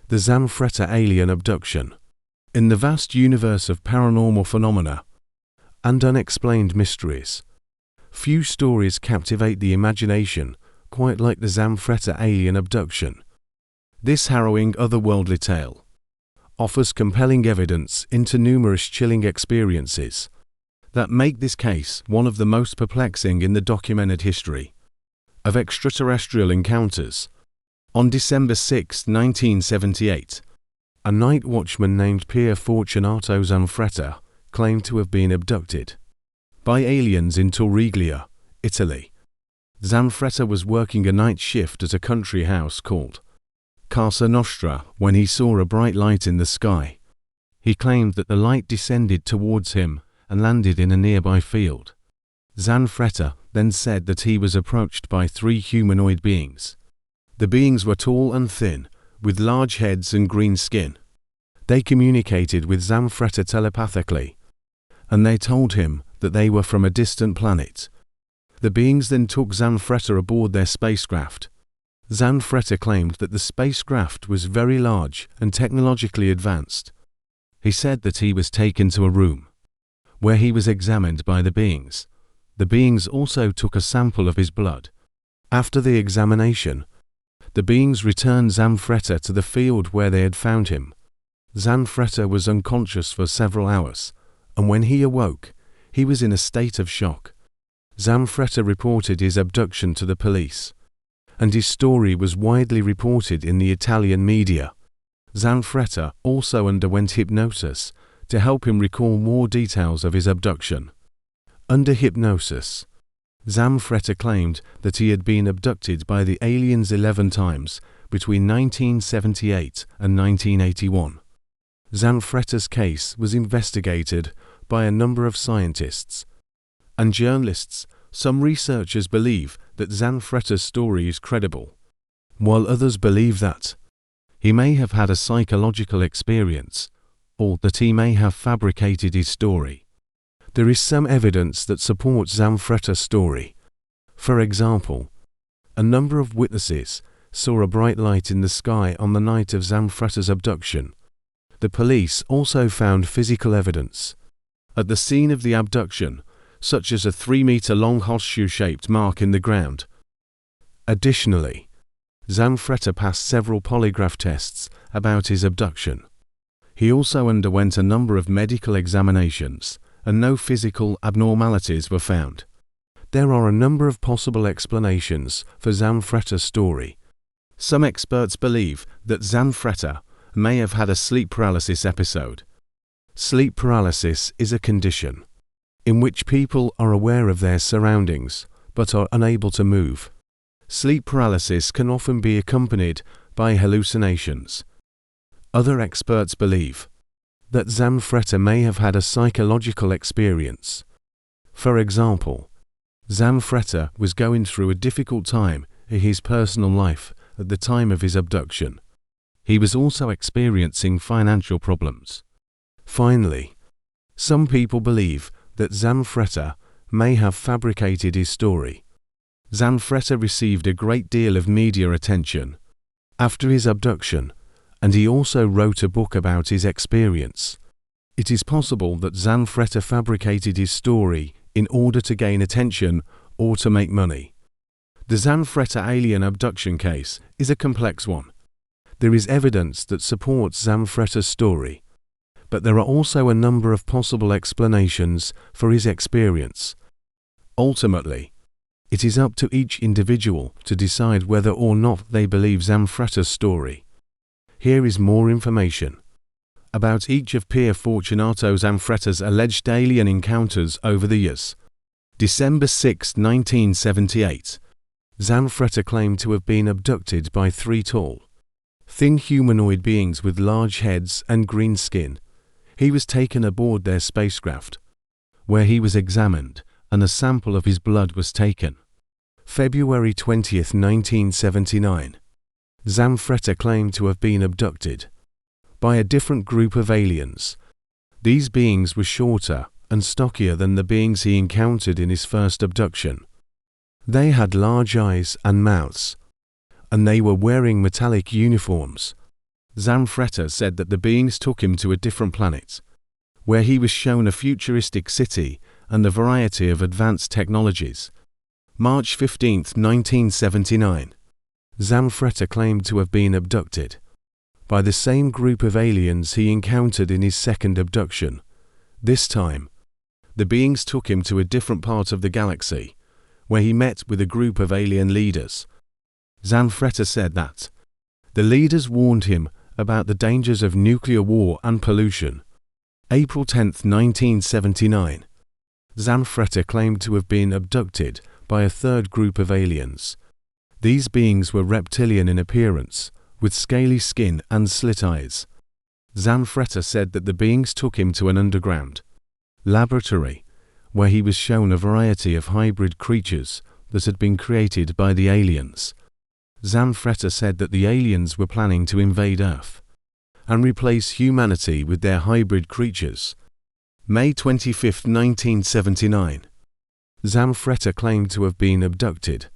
The Zanfretta Alien Abduction. In the vast universe of paranormal phenomena and unexplained mysteries, few stories captivate the imagination quite like the Zanfretta Alien Abduction. This harrowing otherworldly tale offers compelling evidence into numerous chilling experiences that make this case one of the most perplexing in the documented history of extraterrestrial encounters. On December 6, 1978, a night watchman named Pier Fortunato Zanfretta claimed to have been abducted by aliens in Torriglia, Italy. Zanfretta was working a night shift at a country house called Casa Nostra when he saw a bright light in the sky. He claimed that the light descended towards him and landed in a nearby field. Zanfretta then said that he was approached by three humanoid beings. The beings were tall and thin, with large heads and green skin. They communicated with Zanfretta telepathically, and they told him that they were from a distant planet. The beings then took Zanfretta aboard their spacecraft. Zanfretta claimed that the spacecraft was very large and technologically advanced. He said that he was taken to a room where he was examined by the beings. The beings also took a sample of his blood. After the examination, the beings returned Zanfretta to the field where they had found him. Zanfretta was unconscious for several hours, and when he awoke, he was in a state of shock. Zanfretta reported his abduction to the police, and his story was widely reported in the Italian media. Zanfretta also underwent hypnosis to help him recall more details of his abduction. Under hypnosis, Zanfretta claimed that he had been abducted by the aliens 11 times between 1978 and 1981. Zanfretta's case was investigated by a number of scientists and journalists. Some researchers believe that Zanfretta's story is credible, while others believe that he may have had a psychological experience or that he may have fabricated his story. There is some evidence that supports Zanfretta's story. For example, a number of witnesses saw a bright light in the sky on the night of Zanfretta's abduction. The police also found physical evidence at the scene of the abduction, such as a 3-meter-long horseshoe-shaped mark in the ground. Additionally, Zanfretta passed several polygraph tests about his abduction. He also underwent a number of medical examinations, and no physical abnormalities were found. There are a number of possible explanations for Zanfretta's story. Some experts believe that Zanfretta may have had a sleep paralysis episode. Sleep paralysis is a condition in which people are aware of their surroundings but are unable to move. Sleep paralysis can often be accompanied by hallucinations. Other experts believe that Zanfretta may have had a psychological experience. For example, Zanfretta was going through a difficult time in his personal life at the time of his abduction. He was also experiencing financial problems. Finally, some people believe that Zanfretta may have fabricated his story. Zanfretta received a great deal of media attention after his abduction, and he also wrote a book about his experience. It is possible that Zanfretta fabricated his story in order to gain attention or to make money. The Zanfretta alien abduction case is a complex one. There is evidence that supports Zanfretta's story, but there are also a number of possible explanations for his experience. Ultimately, it is up to each individual to decide whether or not they believe Zanfretta's story. Here is more information about each of Pier Fortunato Zanfretta's alleged alien encounters over the years. December 6, 1978. Zanfretta claimed to have been abducted by three tall, thin humanoid beings with large heads and green skin. He was taken aboard their spacecraft, where he was examined and a sample of his blood was taken. February 20, 1979. Zanfretta claimed to have been abducted by a different group of aliens. These beings were shorter and stockier than the beings he encountered in his first abduction. They had large eyes and mouths, and they were wearing metallic uniforms. Zanfretta said that the beings took him to a different planet, where he was shown a futuristic city and a variety of advanced technologies. March 15, 1979. Zanfretta claimed to have been abducted by the same group of aliens he encountered in his second abduction. This time, the beings took him to a different part of the galaxy, where he met with a group of alien leaders. Zanfretta said that the leaders warned him about the dangers of nuclear war and pollution. April 10, 1979. Zanfretta claimed to have been abducted by a third group of aliens. These beings were reptilian in appearance, with scaly skin and slit eyes. Zanfretta said that the beings took him to an underground laboratory, where he was shown a variety of hybrid creatures that had been created by the aliens. Zanfretta said that the aliens were planning to invade Earth and replace humanity with their hybrid creatures. May 25, 1979. Zanfretta claimed to have been abducted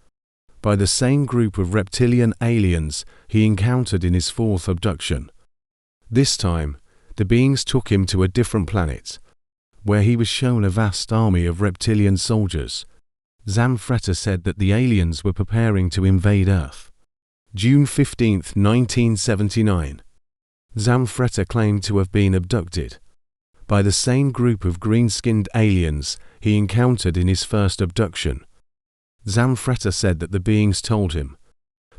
by the same group of reptilian aliens he encountered in his fourth abduction. This time, the beings took him to a different planet, where he was shown a vast army of reptilian soldiers. Zanfretta said that the aliens were preparing to invade Earth. June 15, 1979. Zanfretta claimed to have been abducted by the same group of green-skinned aliens he encountered in his first abduction. Zanfretta said that the beings told him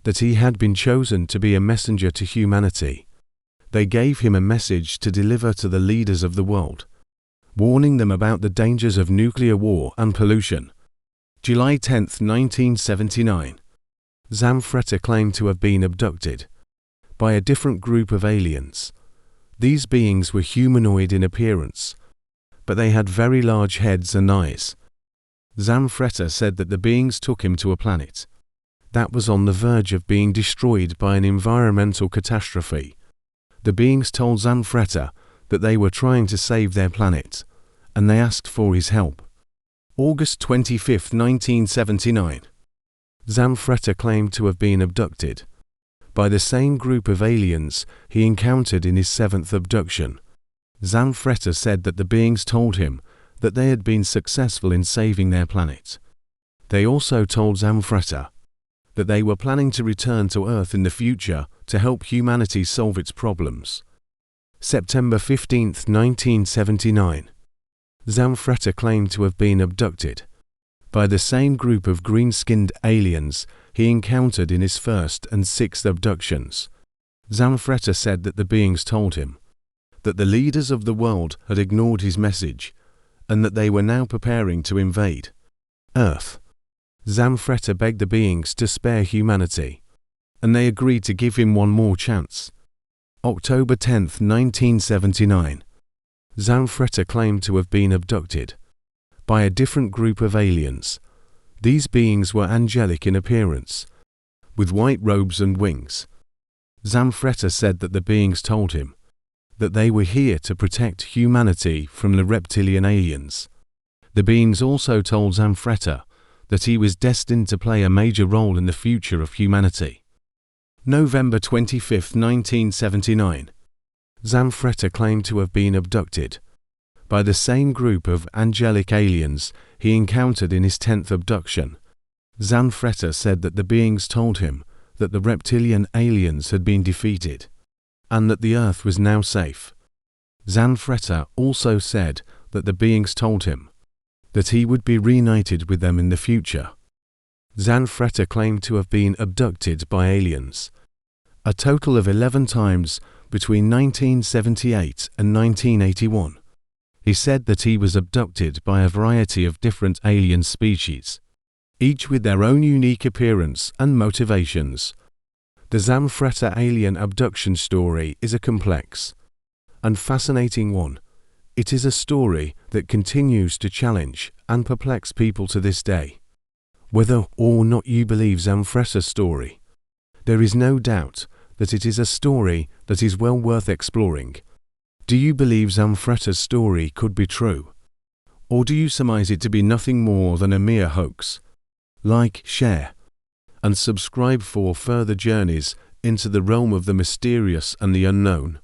that he had been chosen to be a messenger to humanity. They gave him a message to deliver to the leaders of the world, warning them about the dangers of nuclear war and pollution. July 10, 1979. Zanfretta claimed to have been abducted by a different group of aliens. These beings were humanoid in appearance, but they had very large heads and eyes. Zanfretta said that the beings took him to a planet that was on the verge of being destroyed by an environmental catastrophe. The beings told Zanfretta that they were trying to save their planet, and they asked for his help. August 25, 1979. Zanfretta claimed to have been abducted by the same group of aliens he encountered in his seventh abduction. Zanfretta said that the beings told him that they had been successful in saving their planet. They also told Zanfretta that they were planning to return to Earth in the future to help humanity solve its problems. September 15, 1979. Zanfretta claimed to have been abducted by the same group of green-skinned aliens he encountered in his first and sixth abductions. Zanfretta said that the beings told him that the leaders of the world had ignored his message and that they were now preparing to invade Earth. Zanfretta begged the beings to spare humanity, and they agreed to give him one more chance. October 10, 1979. Zanfretta claimed to have been abducted by a different group of aliens. These beings were angelic in appearance, with white robes and wings. Zanfretta said that the beings told him that they were here to protect humanity from the reptilian aliens. The beings also told Zanfretta that he was destined to play a major role in the future of humanity. November 25, 1979. Zanfretta claimed to have been abducted by the same group of angelic aliens he encountered in his 10th abduction. Zanfretta said that the beings told him that the reptilian aliens had been defeated and that the Earth was now safe. Zanfretta also said that the beings told him that he would be reunited with them in the future. Zanfretta claimed to have been abducted by aliens a total of 11 times between 1978 and 1981. He said that he was abducted by a variety of different alien species, each with their own unique appearance and motivations. The Zanfretta Alien Abduction story is a complex and fascinating one. It is a story that continues to challenge and perplex people to this day. Whether or not you believe Zanfretta's story, there is no doubt that it is a story that is well worth exploring. Do you believe Zanfretta's story could be true? Or do you surmise it to be nothing more than a mere hoax? Like, share, and subscribe for further journeys into the realm of the mysterious and the unknown.